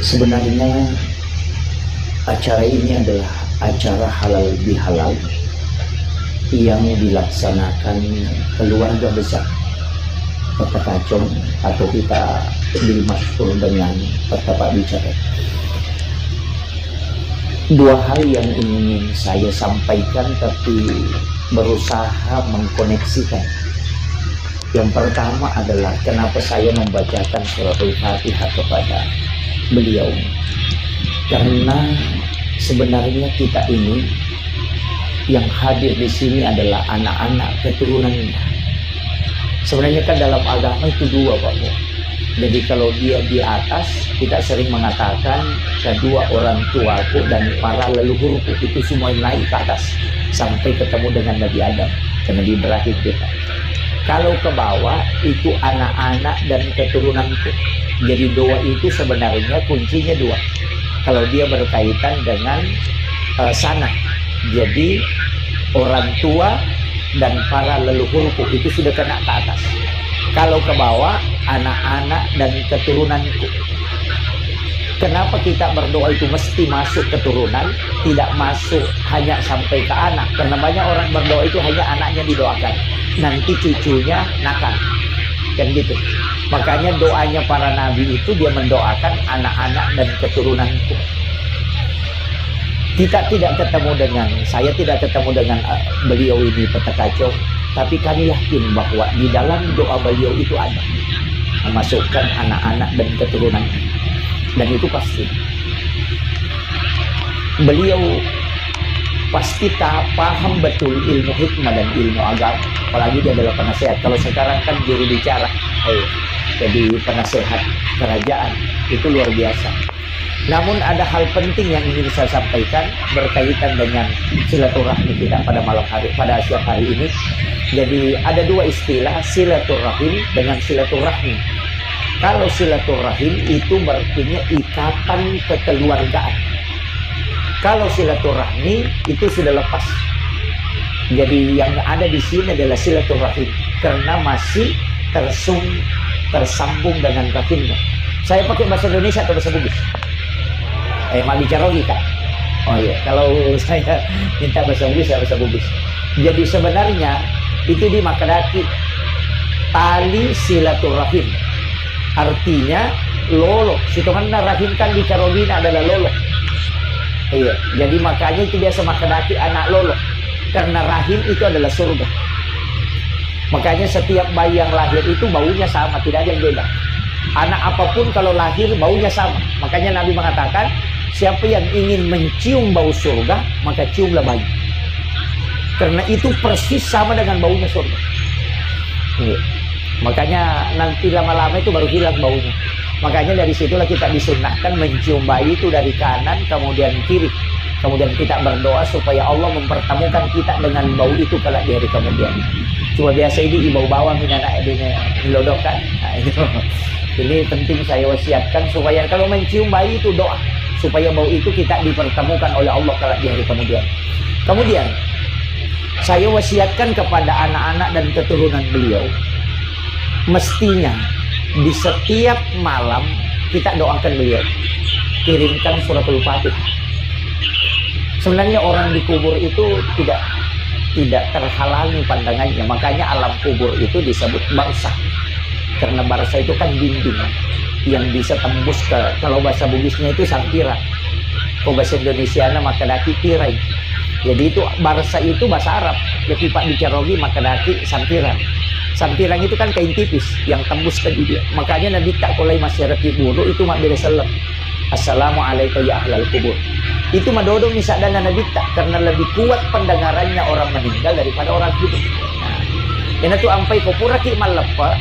Sebenarnya acara ini adalah acara halal bihalal yang dilaksanakan keluarga besar Kota Kacong, atau kita dimasyhur dengan Kota Pak Bicara. Dua hal yang ingin saya sampaikan tapi berusaha mengkoneksikan. Yang pertama adalah kenapa saya membacakan suratul Fatihah kepada beliau, karena sebenarnya kita ini yang hadir di sini adalah anak-anak keturunannya. Sebenarnya kan dalam agama itu dua, Pak Bu. Jadi kalau dia di atas, kita sering mengatakan kedua orang tuaku dan para leluhurku, itu semua naik ke atas sampai ketemu dengan Nabi Adam karena Nabi Ibrahim kita. Kalau ke bawah itu anak-anak dan keturunanku. Jadi doa itu sebenarnya kuncinya dua. Kalau dia berkaitan dengan sana, jadi orang tua dan para leluhurku itu sudah kena ke atas. Kalau ke bawah, anak-anak dan keturunanku. Kenapa kita berdoa itu mesti masuk keturunan, tidak masuk hanya sampai ke anak? Karena banyak orang berdoa itu hanya anaknya didoakan, nanti cucunya nakal, kan gitu. Makanya doanya para nabi itu dia mendoakan anak-anak dan keturunanku. Kita tidak ketemu dengan, saya tidak ketemu dengan beliau ini Kota Kacong, tapi kami yakin bahwa di dalam doa beliau itu ada memasukkan anak-anak dan keturunan, dan itu pasti. Beliau pasti paham betul ilmu hikmah dan ilmu agama, apalagi dia adalah penasehat. Kalau sekarang kan juru bicara, jadi penasehat kerajaan, itu luar biasa. Namun ada hal penting yang ingin saya sampaikan berkaitan dengan silaturahmi kita pada malam hari, pada siang hari ini. Jadi ada dua istilah, silaturahim dengan silaturahmi. Kalau silaturahim itu berarti ikatan kekeluargaan. Kalau silaturahmi itu sudah lepas. Jadi yang ada di sini adalah silaturahim karena masih tersambung dengan rahimnya. Saya pakai bahasa Indonesia atau bahasa Bugis? Mak bicara Kak. Oh iya, kalau saya minta bahasa Bugis, saya bahasa Bugis. Jadi sebenarnya itu di Makadaki tali silaturahim. Artinya lolo. Situhana rahim kan bicara Bina adalah lolo. Iya, jadi makanya itu biasa Makadaki anak lolo. Karena rahim itu adalah surga. Makanya setiap bayi yang lahir itu baunya sama, tidak ada yang beda. Anak apapun kalau lahir baunya sama. Makanya Nabi mengatakan, siapa yang ingin mencium bau surga, maka ciumlah bayi. Karena itu persis sama dengan baunya surga. Iya. Makanya nanti lama-lama itu baru hilang baunya. Makanya dari situlah kita disunnahkan mencium bayi itu dari kanan, kemudian kiri. Kemudian kita berdoa supaya Allah mempertemukan kita dengan bau itu kelak di hari kemudian. Cuma biasa ini bau bawang ini anak ini melodokan. Nah, itu. Ini penting saya wasiatkan supaya kalau mencium bayi itu doa supaya bau itu kita dipertemukan oleh Allah kelak di hari kemudian. Kemudian saya wasiatkan kepada anak-anak dan keturunan beliau, mestinya di setiap malam kita doakan beliau, kirimkan suratul Fatihah. Sebenarnya orang dikubur itu tidak terhalangi pandangannya, makanya alam kubur itu disebut barzah. Karena barzah itu kan dinding yang bisa tembus ke, kalau bahasa Bugisnya itu sampiran, kalau bahasa Indonesianya Makadaki tirai. Jadi itu barzah itu bahasa Arab, jadi Pak Bicarogi Makadaki sampiran. Sampiran itu kan kain tipis yang tembus ke dia. Makanya Nabi tak kolai masyarakat buru itu mak beda salam. Assalamualaikum ya ahlal kubur. Itu madodong misalnya Nabi tak, karena lebih kuat pendengarannya orang meninggal daripada orang hidup. Nah, ini tuh ampai kopuraki malepa.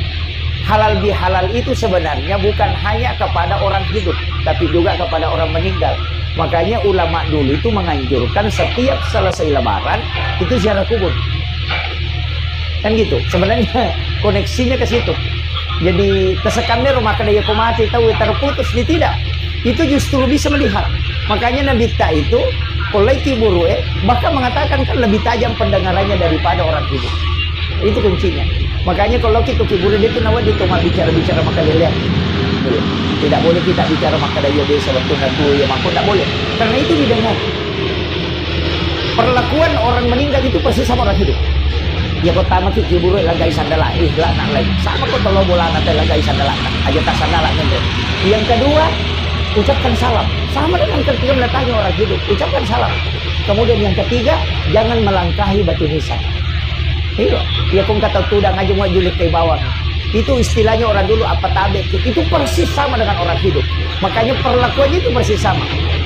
Halal bihalal itu sebenarnya bukan hanya kepada orang hidup, tapi juga kepada orang meninggal. Makanya ulama dulu itu menganjurkan setiap selesai lebaran itu ziarah kubur. Kan gitu. Sebenarnya koneksinya ke situ. Jadi tesekamnya rumah kedaya komati tahu terputus di tidak. Itu justru bisa melihat. Makanya Nabi Ta itu kolai kiburu bahkan mengatakan kan lebih tajam pendengarannya daripada orang hidup. Itu kuncinya. Makanya kalau kita kiburu dia tuh nawa dia tuh bicara maka dia lihat dulu. Tidak boleh kita bicara maka daya desa waktu nanti ya maka tidak boleh. Karena itu didengar. Perlakuan orang meninggal itu persis sama orang hidup. Ya pertama kita buru lagai sandala, lah nak lain. Sama kok tolo bola nanti lagai sandala, aja tak sandala nanti. Yang kedua, ucapkan salam. Sama dengan ketika mendatangi orang hidup, ucapkan salam. Kemudian yang ketiga, jangan melangkahi batu nisan. Iya, ya kong kata tudang aja mau julik ke bawah. Itu istilahnya orang dulu apa tabe. Itu persis sama dengan orang hidup. Makanya perlakuannya itu persis sama.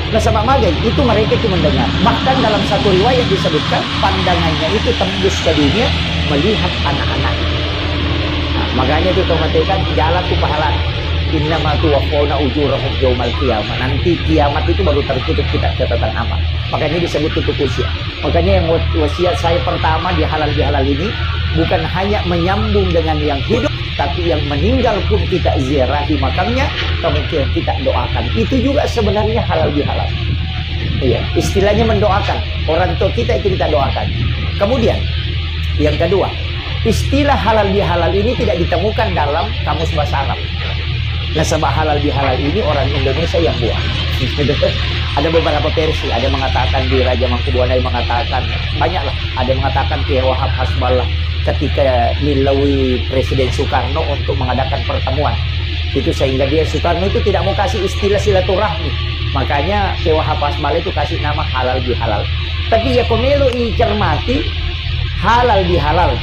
Nah sama magai, itu mereka itu mendengar. Bahkan dalam satu riwayat disebutkan, pandangannya itu tembus ke dunia melihat anak-anak. Nah, makanya itu mengatakan jalan tu pahala. Innama tuwaffawna ujurahum yaumal qiyamah. Nanti kiamat itu baru tertutup kita catatan amal. Makanya disebut tutup usia. Makanya yang wasiat saya pertama di halal bihalal ini bukan hanya menyambung dengan yang hidup, tapi yang meninggal pun kita ziarahi makamnya, kemudian kita doakan. Itu juga sebenarnya halal bihalal. Iya, istilahnya mendoakan. Orang tua kita itu kita doakan. Kemudian yang kedua, istilah halal bihalal ini tidak ditemukan dalam kamus bahasa Arab. Nah, sebab halal bihalal ini orang Indonesia yang buat. Ada beberapa versi, ada mengatakan di Raja Mangkubuana yang mengatakan banyaklah, ada yang mengatakan Kiai Wahab Hasballah ketika nilawi Presiden Soekarno untuk mengadakan pertemuan. Itu sehingga dia Soekarno itu tidak mau kasih istilah silaturahmi. Makanya Kiai Wahab Hasballah itu kasih nama halal bihalal. Tapi ya komelo i cermati halal bihalal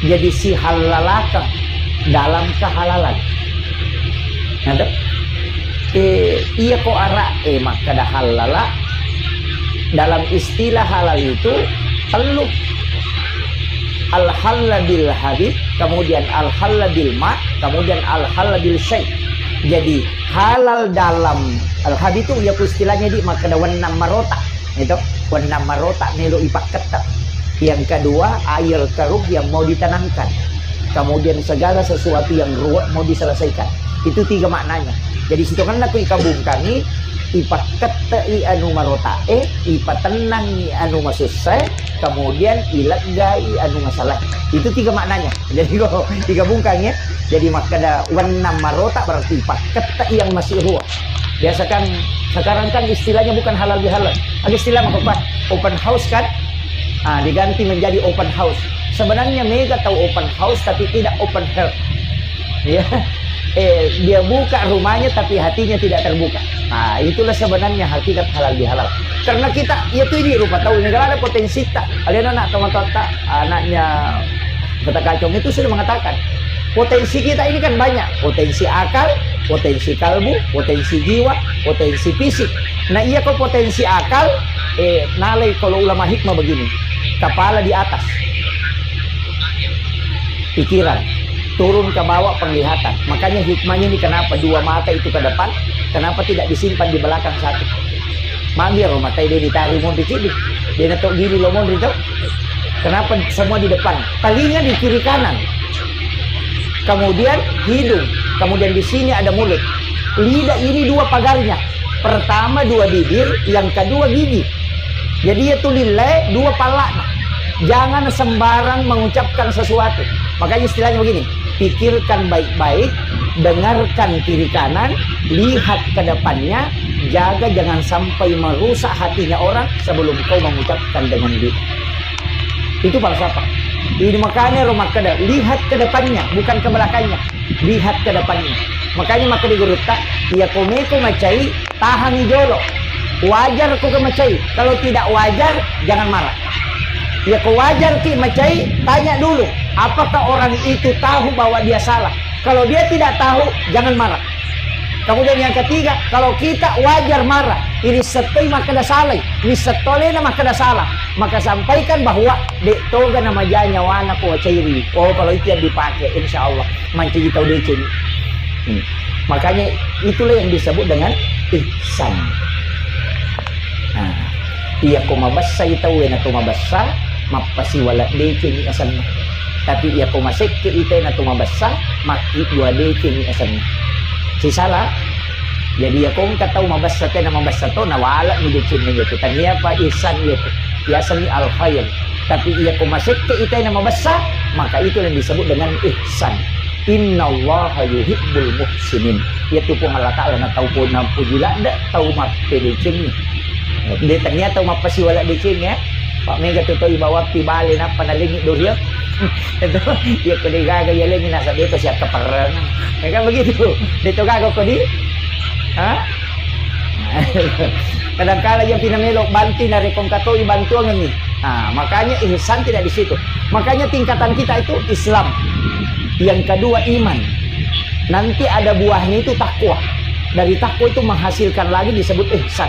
jadi si halalaka dalam kehalalan. Ada iya kok arah maka dah halala dalam istilah halal itu telu al halal bil habib, kemudian al halal bil ma, kemudian al halal bil syai. Jadi halal dalam al habib itu ya istilahnya di maka dah wanam marota itu wanam marota nelo ipak ketat. Yang kedua air keruh yang mau ditanamkan, kemudian segala sesuatu yang ruwet mau diselesaikan. Itu tiga maknanya. Jadi situ kan aku ikabungkangi ipat kete anu marotae, ipat tenang anu masusah, kemudian ilat gai anu masalah. Itu tiga maknanya. Jadi kok digabungkannya jadi makna wanam marota berarti ipat kete yang masih ruwet. Biasa kan sekarang kan istilahnya bukan halal bihalal. Ada istilah apa? Open house kan? Diganti menjadi open house. Sebenarnya mega tahu open house tapi tidak open heart. Ya. Dia buka rumahnya tapi hatinya tidak terbuka. Nah itulah sebenarnya hakikat halal bihalal. Karena kita itu ini rupa tahu negara ada potensi tak. Kalian anak teman-teman anaknya kata kacung itu sudah mengatakan potensi kita ini kan banyak. Potensi akal, potensi kalbu, potensi jiwa, potensi fisik. Nah iya kok potensi akal nalai kalau ulama hikmah begini, kepala di atas, pikiran turun ke bawah penglihatan. Makanya hikmahnya ini kenapa dua mata itu ke depan, kenapa tidak disimpan di belakang satu. Manggil mata dia ditarik mau di sini, dia netok gini lo mau itu. Kenapa semua di depan? Telinga di kiri kanan. Kemudian hidung, kemudian di sini ada mulut. Lidah ini dua pagarnya. Pertama dua bibir, yang kedua gigi. Jadi itu lilai dua pala. Jangan sembarang mengucapkan sesuatu. Makanya istilahnya begini, pikirkan baik-baik, dengarkan kiri kanan, lihat ke depannya, jaga jangan sampai merusak hatinya orang sebelum kau mengucapkan dengan lidah. Itu falsafah. Ini makanya rumah kada, lihat ke depannya, bukan ke belakangnya. Lihat ke depannya. Makanya maka di guruta, ya komeko macai, tahan jolo. Wajar ku ke macai. Kalau tidak wajar, jangan marah. Ya kewajar ki macai, tanya dulu apakah orang itu tahu bahwa dia salah. Kalau dia tidak tahu, jangan marah. Kemudian yang ketiga, kalau kita wajar marah, ini setoi maka dah salah, ini setole maka dah salah, maka sampaikan bahwa dek toga nama janya wana ko cairi. Oh kalau itu yang dipakai, insya Allah manci kita udah cini. Makanya itulah yang disebut dengan ihsan. Nah, iya ko mabasa itaw na tumabasa mapasi wala dece ni asan. Tapi iya ko masik ke ite na tumabasa maki dua dece ni asan. Si salah. Jadi ya kung kataw mabasa te na mabasa to nawala ni dece ni ito. Tanya pa ihsan ito. Ihsan ni al-khair. Tapi iya ko masik ke ite na mabasa maka itu yang disebut dengan ihsan. Innallaha yuhibbul muhsinin. Iaitu pun Allah Ta'ala na tahu pun nampu jula dak tahu map pedicing ni. Dia ternyata map pasi wala dicing ya. Pak Mega tu tahu bawa pi bale na panalingi duriak. Itu dia ko di gaga yeleng nasa dito siya kaparang. Kan begitu. Dito gago ko di. Ha? Kadang-kala yang pinamelok banti na rekong kato ibantu ang ni. Makanya ihsan tidak di situ. Makanya tingkatan kita itu Islam. Yang kedua iman. Nanti ada buahnya itu takwa. Dari takwa itu menghasilkan lagi disebut ihsan.